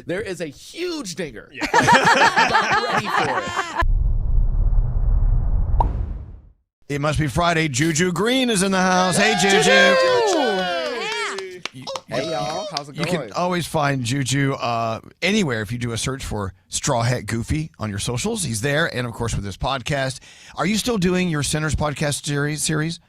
There is a huge dinger. Yeah. Not ready for it. It must be Friday. Juju Green is in the house. Hey, Juju. Hey, y'all. How's it going? You can always find Juju anywhere if you do a search for Straw Hat Goofy on your socials. He's there. And, of course, with this podcast. Are you still doing your Sinners podcast series?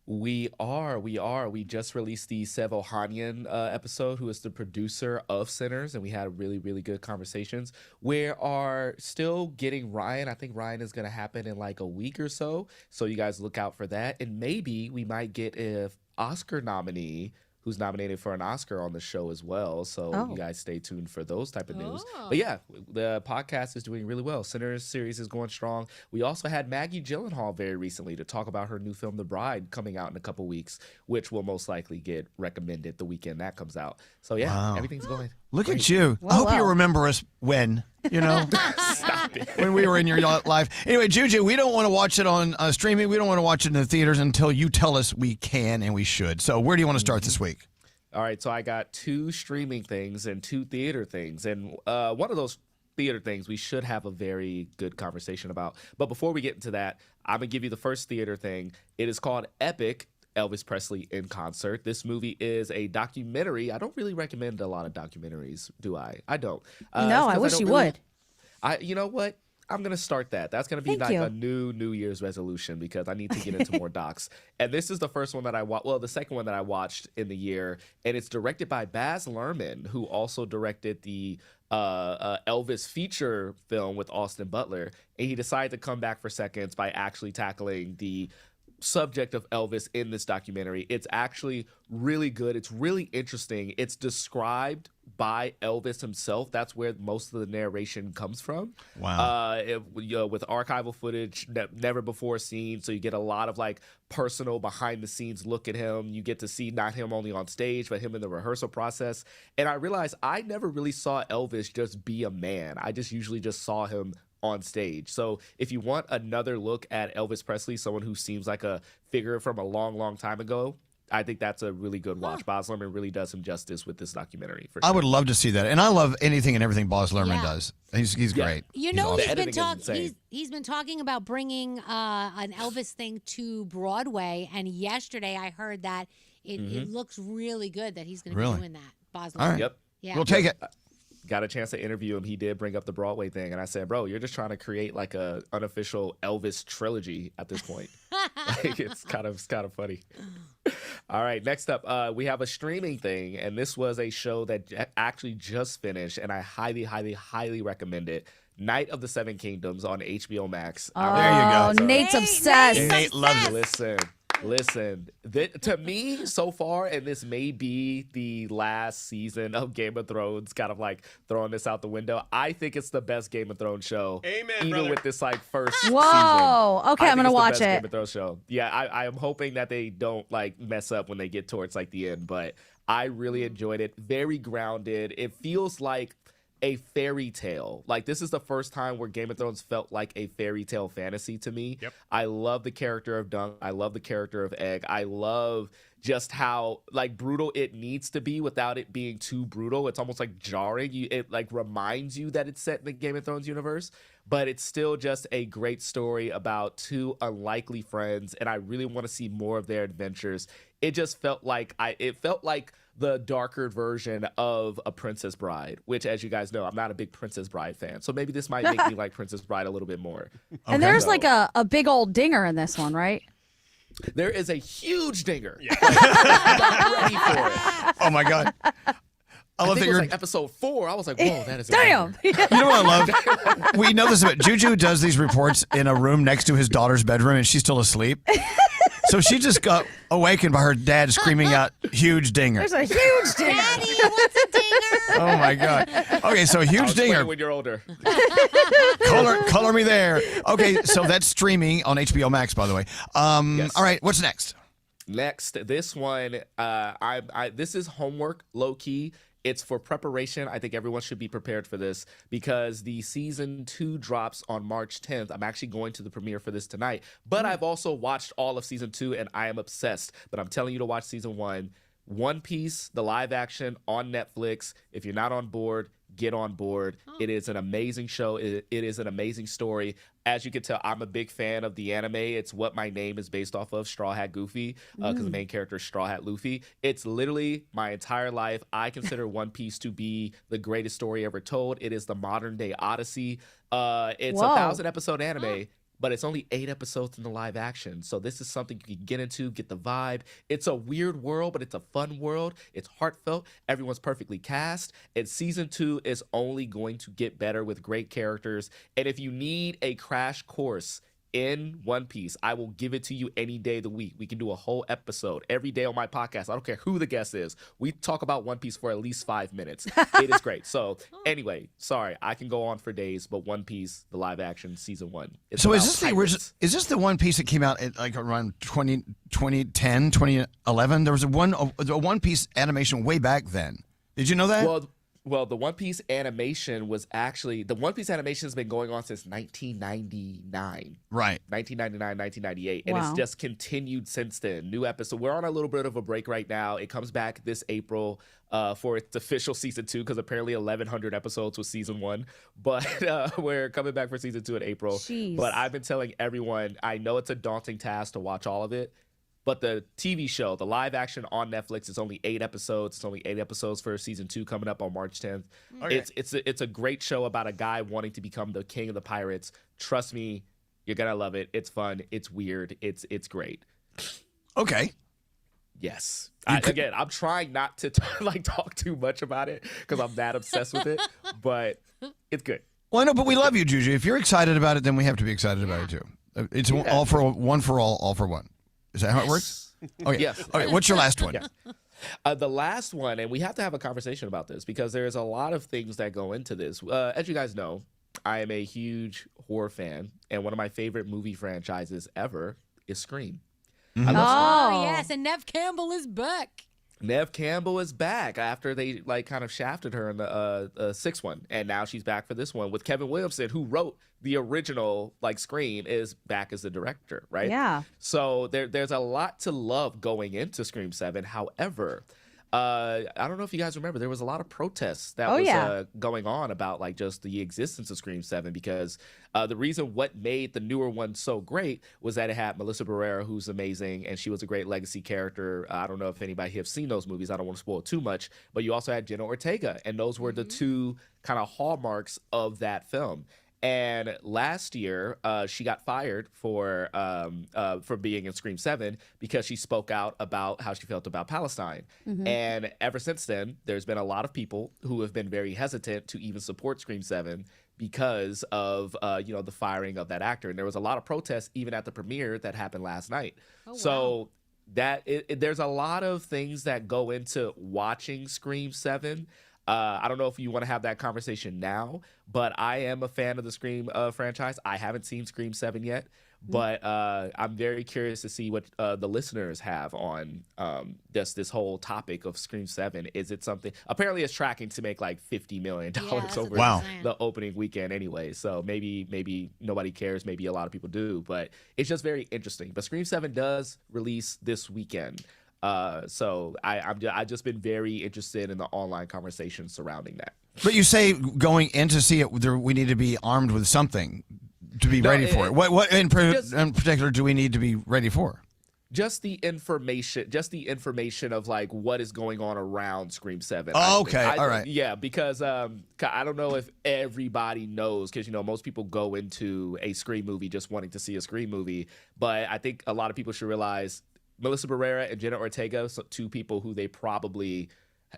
We are. We just released the Sev Ohanian episode, who is the producer of Sinners, and we had really, really good conversations. We are still getting Ryan. I think Ryan is going to happen in like a week or so you guys look out for that. And maybe we might get an Oscar nominee who's nominated for an Oscar on the show as well. So you guys stay tuned for those type of news. But yeah, the podcast is doing really well. Sinners series is going strong. We also had Maggie Gyllenhaal very recently to talk about her new film, The Bride, coming out in a couple weeks, which will most likely get recommended the weekend that comes out. So yeah, everything's going Look great. at you. I hope you remember us when, Stop it. when we were in your life. Anyway, Juju, we don't want to watch it on streaming. We don't want to watch it in the theaters until you tell us we can and we should. So where do you want to start this week? All right, so I got 2 streaming things and 2 theater things. And one of those theater things we should have a very good conversation about. But before we get into that, I'm going to give you the first theater thing. It is called Epic, Elvis Presley in Concert. This movie is a documentary. I don't really recommend a lot of documentaries, do I? I don't. No, I wish you would. You know what? I'm going to start that. That's going to be a New Year's resolution because I need to get into more docs. And this is the first one that I watched. Well, the second one that I watched in the year. And it's directed by Baz Luhrmann, who also directed the Elvis feature film with Austin Butler. And he decided to come back for seconds by actually tackling the subject of Elvis in this documentary. It's actually really good. It's really interesting. It's described by Elvis himself. That's where most of the narration comes from. Wow. With archival footage never before seen. So you get a lot of like personal behind the scenes look at him. You get to see not him only on stage, but him in the rehearsal process. And I realized I never really saw Elvis just be a man. I just usually just saw him on stage. So if you want another look at Elvis Presley, someone who seems like a figure from a long, long time ago, I think that's a really good watch. Baz Luhrmann really does him justice with this documentary. For sure. I would love to see that. And I love anything and everything Baz Luhrmann does. He's great. You know, awesome. he's been talking about bringing an Elvis thing to Broadway. And yesterday I heard that it looks really good that he's going to be doing that. Baz Luhrmann. All right. Yep. Yeah. We'll take it. Got a chance to interview him. He did bring up the Broadway thing. And I said, bro, you're just trying to create like a unofficial Elvis trilogy at this point. Like, it's kind of funny. All right, next up, we have a streaming thing. And this was a show that actually just finished. And I highly, highly, highly recommend it. Night of the Seven Kingdoms on HBO Max. Oh, there you go. Nate's obsessed. Nate loves it. Listen, to me so far, and this may be the last season of Game of Thrones, kind of like throwing this out the window. I think it's the best Game of Thrones show. Amen, even brother. with this like first season. Whoa. Okay, I'm going to watch it. Game of Thrones show. Yeah, I am hoping that they don't like mess up when they get towards like the end, but I really enjoyed it. Very grounded. It feels like a fairy tale. Like, this is the first time where Game of Thrones felt like a fairy tale fantasy to me. Yep. I love the character of Dunk. I love the character of Egg. I love just how like brutal it needs to be without it being too brutal. It's almost like jarring. It like reminds you that it's set in the Game of Thrones universe, but it's still just a great story about 2 unlikely friends, and I really want to see more of their adventures. It just felt like the darker version of A Princess Bride, which, as you guys know, I'm not a big Princess Bride fan. So maybe this might make me like Princess Bride a little bit more. And there's like a big old dinger in this one, right? There is a huge dinger. Yeah. I'm not ready for it. Oh, my God. I love think that it was you're like episode 4. I was like, whoa, that is a Damn. You know what I love? We know this about Juju does these reports in a room next to his daughter's bedroom, and she's still asleep. So she just got awakened by her dad screaming out, huge dinger. There's a huge dinger. Daddy, what's a dinger? Oh, my God. Okay, so huge dinger. When you're older. Color me there. Okay, so that's streaming on HBO Max, by the way. Yes. All right, what's next? Next, this one, this is homework, low key. It's for preparation. I think everyone should be prepared for this because the season 2 drops on March 10th. I'm actually going to the premiere for this tonight, but I've also watched all of season 2 and I am obsessed. But I'm telling you to watch season 1. One Piece, the live action on Netflix. If you're not on board, get on board. It is an amazing show. It is an amazing story. As you can tell, I'm a big fan of the anime. It's what my name is based off of, Straw Hat Goofy, because the main character is Straw Hat Luffy. It's literally my entire life. I consider One Piece to be the greatest story ever told. It is the modern day Odyssey. It's a 1,000-episode anime. But it's only 8 episodes in the live action. So this is something you can get into, get the vibe. It's a weird world, but it's a fun world. It's heartfelt. Everyone's perfectly cast. And season 2 is only going to get better with great characters. And if you need a crash course in One Piece, I will give it to you any day of the week. We can do a whole episode every day on my podcast. I don't care who the guest is. We talk about One Piece for at least 5 minutes. It is great. So anyway, sorry, I can go on for days, but One Piece, the live action season 1. So is this the One Piece that came out at like around 2010, 2011? There was a One Piece animation way back then. Did you know that? Well, the One Piece animation has been going on since 1999. Right. 1999, 1998. And it's just continued since then. New episode. We're on a little bit of a break right now. It comes back this April for its official season 2, because apparently 1,100 episodes was season 1. But we're coming back for season 2 in April. Jeez. But I've been telling everyone, I know it's a daunting task to watch all of it. But the TV show, the live action on Netflix, is only 8 episodes. It's only 8 episodes for season 2 coming up on March 10th. Okay. It's a great show about a guy wanting to become the king of the pirates. Trust me, you're gonna love it. It's fun. It's weird. It's great. Okay. Yes. Again, I'm trying not to talk too much about it because I'm that obsessed with it. But it's good. Well, I know, but we love you, Juju. If you're excited about it, then we have to be excited about it too. It's all for one for all for one. Is that how it works? Okay. Yes. Okay. What's your last one? Yeah. The last one, and we have to have a conversation about this because there's a lot of things that go into this. As you guys know, I am a huge horror fan, and one of my favorite movie franchises ever is Scream. Oh, yes, and Neve Campbell is back. Neve Campbell is back after they kind of shafted her in the sixth one, and now she's back for this one with Kevin Williamson, who wrote the original Scream, is back as the director, right? Yeah. So there's a lot to love going into Scream 7. However, I don't know if you guys remember, there was a lot of protests that was going on about just the existence of Scream 7 because the reason what made the newer one so great was that it had Melissa Barrera, who's amazing, and she was a great legacy character. I don't know if anybody have seen those movies. I don't want to spoil too much, but you also had Jenna Ortega, and those were the two kind of hallmarks of that film. And last year, she got fired for being in Scream 7 because she spoke out about how she felt about Palestine. And ever since then, there's been a lot of people who have been very hesitant to even support Scream 7 because of the firing of that actor. And there was a lot of protests even at the premiere that happened last night. Oh, wow. So there's a lot of things that go into watching Scream 7. I don't know if you want to have that conversation now, but I am a fan of the Scream franchise. I haven't seen Scream 7 yet, but I'm very curious to see what the listeners have on this whole topic of Scream 7. Is it something? Apparently, it's tracking to make $50 million over the opening weekend anyway. So maybe nobody cares. Maybe a lot of people do, but it's just very interesting. But Scream 7 does release this weekend. So I've just been very interested in the online conversation surrounding that. But you say going in to see it, we need to be armed with something to be ready for it. What in particular do we need to be ready for? Just the information of what is going on around Scream 7. Oh, okay. All right. Yeah, because I don't know if everybody knows, because most people go into a Scream movie just wanting to see a Scream movie, but I think a lot of people should realize Melissa Barrera and Jenna Ortega, so two people who they probably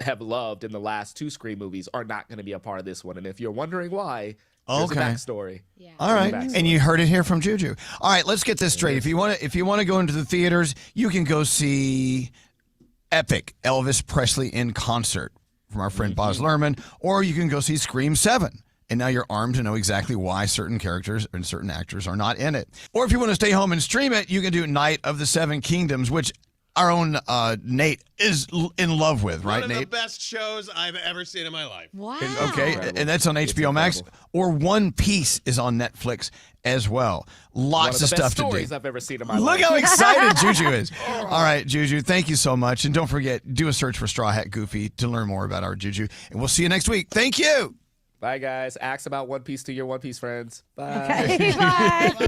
have loved in the last two Scream movies, are not going to be a part of this one. And if you're wondering why, there's a backstory. Yeah. All right, and you heard it here from Juju. All right, let's get this straight. If you want to go into the theaters, you can go see Epic, Elvis Presley in concert from our friend Baz Luhrmann, or you can go see Scream 7. And now you're armed to know exactly why certain characters and certain actors are not in it. Or if you want to stay home and stream it, you can do Night of the Seven Kingdoms, which our own Nate is in love with, right, One of Nate? the best shows I've ever seen in my life. Wow. Okay, and that's on HBO Max. Or One Piece is on Netflix as well. Lots of stuff to do. Stories I've ever seen in my Look life. how excited Juju is. All right, Juju, thank you so much. And don't forget, do a search for Straw Hat Goofy to learn more about our Juju. And we'll see you next week. Thank you. Bye, guys. Ask about One Piece to your One Piece friends. Bye. Okay, bye.